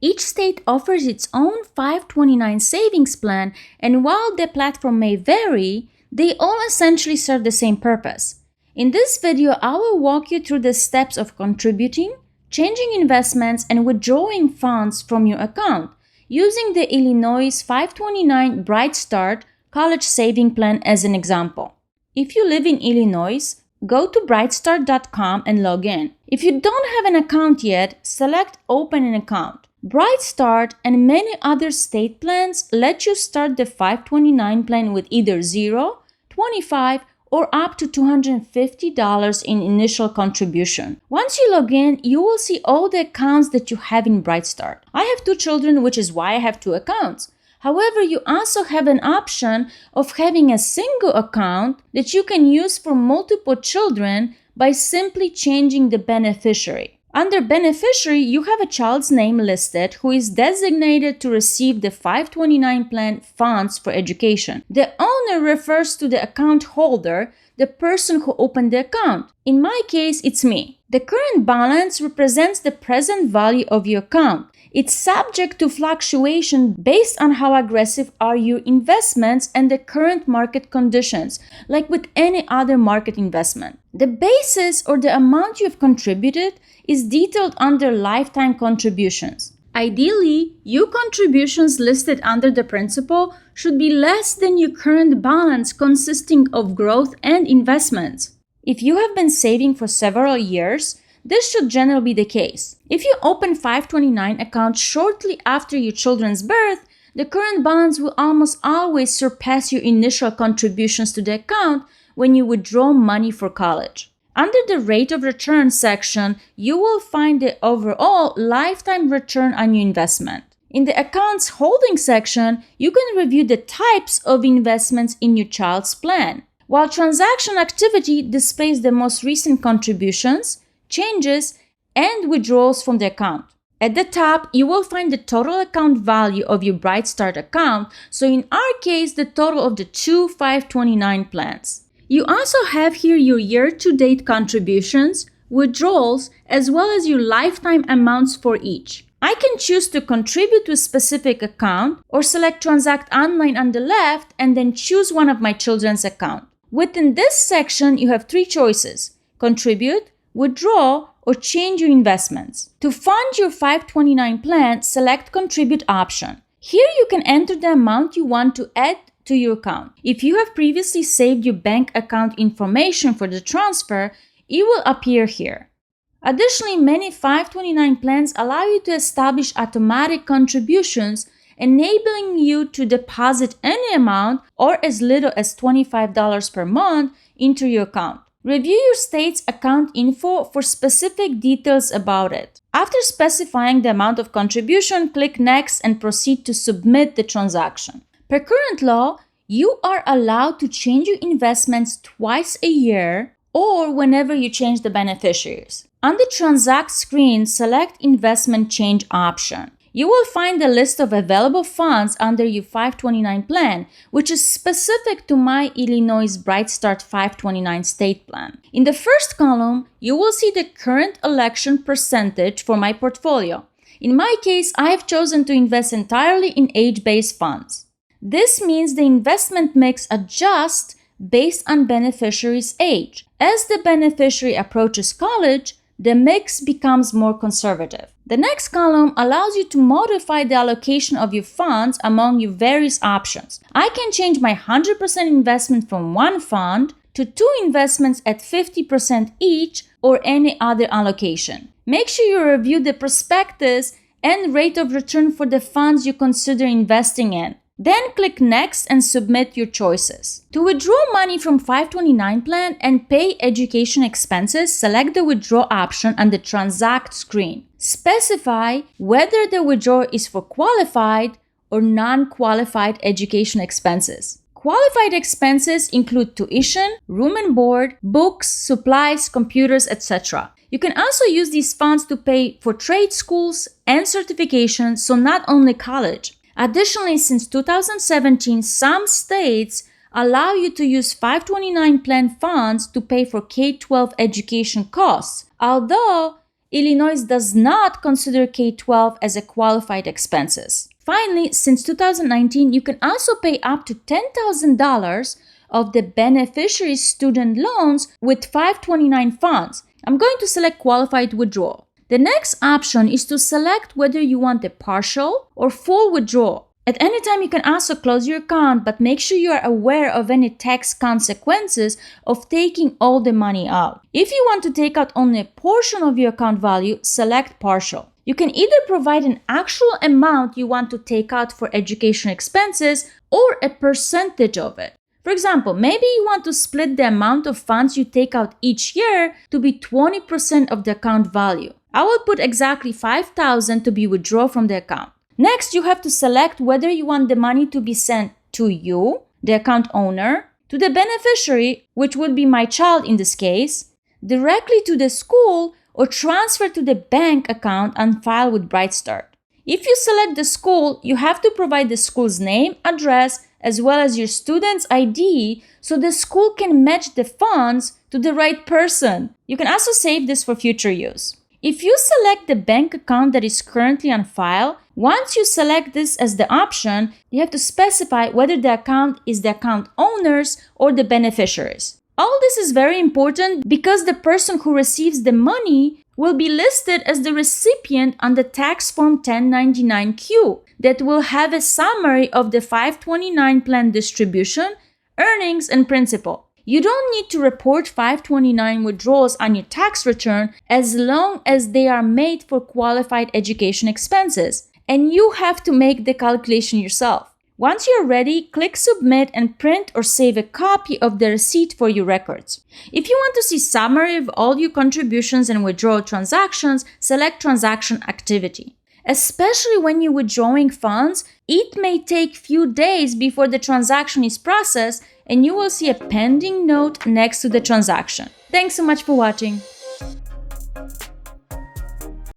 Each state offers its own 529 savings plan, and while the platform may vary, they all essentially serve the same purpose. In this video, I will walk you through the steps of contributing, changing investments, and withdrawing funds from your account using the Illinois 529 BrightStart College Saving Plan as an example. If you live in Illinois, go to brightstart.com and log in. If you don't have an account yet, select Open an Account. BrightStart and many other state plans let you start the 529 plan with either $0, $25, or up to $250 in initial contribution. Once you log in, you will see all the accounts that you have in BrightStart. I have 2 children, which is why I have 2 accounts. However, you also have an option of having a single account that you can use for multiple children by simply changing the beneficiary. Under Beneficiary, you have a child's name listed who is designated to receive the 529 plan funds for education. The owner refers to the account holder, the person who opened the account. In my case, it's me. The current balance represents the present value of your account. It's subject to fluctuation based on how aggressive are your investments and the current market conditions, like with any other market investment. The basis or the amount you have contributed is detailed under lifetime contributions. Ideally, your contributions listed under the principal should be less than your current balance consisting of growth and investments. If you have been saving for several years, this should generally be the case. If you open 529 account shortly after your children's birth, the current balance will almost always surpass your initial contributions to the account when you withdraw money for college. Under the rate of return section, you will find the overall lifetime return on your investment. In the accounts holding section, you can review the types of investments in your child's plan, while transaction activity displays the most recent contributions, changes, and withdrawals from the account. At the top, you will find the total account value of your BrightStart account, so in our case, the total of the 2 529 plans. You also have here your year-to-date contributions, withdrawals, as well as your lifetime amounts for each. I can choose to contribute to a specific account or select Transact Online on the left and then choose one of my children's accounts. Within this section, you have 3 choices: contribute, withdraw, or change your investments. To fund your 529 plan, select Contribute option. Here you can enter the amount you want to add to your account. If you have previously saved your bank account information for the transfer, it will appear here. Additionally, many 529 plans allow you to establish automatic contributions, enabling you to deposit any amount or as little as $25 per month into your account. Review your state's account info for specific details about it. After specifying the amount of contribution, click Next and proceed to submit the transaction. Per current law, you are allowed to change your investments twice a year or whenever you change the beneficiaries. On the Transact screen, select Investment Change option. You will find a list of available funds under your 529 plan, which is specific to my Illinois BrightStart 529 state plan. In the first column, you will see the current election percentage for my portfolio. In my case, I have chosen to invest entirely in age-based funds. This means the investment mix adjusts based on beneficiary's age. As the beneficiary approaches college, the mix becomes more conservative. The next column allows you to modify the allocation of your funds among your various options. I can change my 100% investment from one fund to 2 investments at 50% each or any other allocation. Make sure you review the prospectus and rate of return for the funds you consider investing in. Then click Next and submit your choices. To withdraw money from 529 plan and pay education expenses, select the Withdraw option on the Transact screen. Specify whether the withdrawal is for qualified or non-qualified education expenses. Qualified expenses include tuition, room and board, books, supplies, computers, etc. You can also use these funds to pay for trade schools and certifications, so not only college. Additionally, since 2017, some states allow you to use 529 plan funds to pay for K-12 education costs, although Illinois does not consider K-12 as a qualified expenses. Finally, since 2019, you can also pay up to $10,000 of the beneficiary student loans with 529 funds. I'm going to select qualified withdrawal. The next option is to select whether you want a partial or full withdrawal. At any time, you can also close your account, but make sure you are aware of any tax consequences of taking all the money out. If you want to take out only a portion of your account value, select partial. You can either provide an actual amount you want to take out for education expenses or a percentage of it. For example, maybe you want to split the amount of funds you take out each year to be 20% of the account value. I will put exactly $5,000 to be withdrawn from the account. Next, you have to select whether you want the money to be sent to you, the account owner, to the beneficiary, which would be my child in this case, directly to the school, or transfer to the bank account on file with BrightStart. If you select the school, you have to provide the school's name, address, as well as your student's ID so the school can match the funds to the right person. You can also save this for future use. If you select the bank account that is currently on file, once you select this as the option, you have to specify whether the account is the account owner's or the beneficiary's. All this is very important because the person who receives the money will be listed as the recipient on the tax form 1099-Q that will have a summary of the 529 plan distribution, earnings, and principal. You don't need to report 529 withdrawals on your tax return as long as they are made for qualified education expenses, and you have to make the calculation yourself. Once you're ready, click Submit and print or save a copy of the receipt for your records. If you want to see summary of all your contributions and withdrawal transactions, select Transaction Activity. Especially when you're withdrawing funds, it may take few days before the transaction is processed and you will see a pending note next to the transaction. Thanks so much for watching.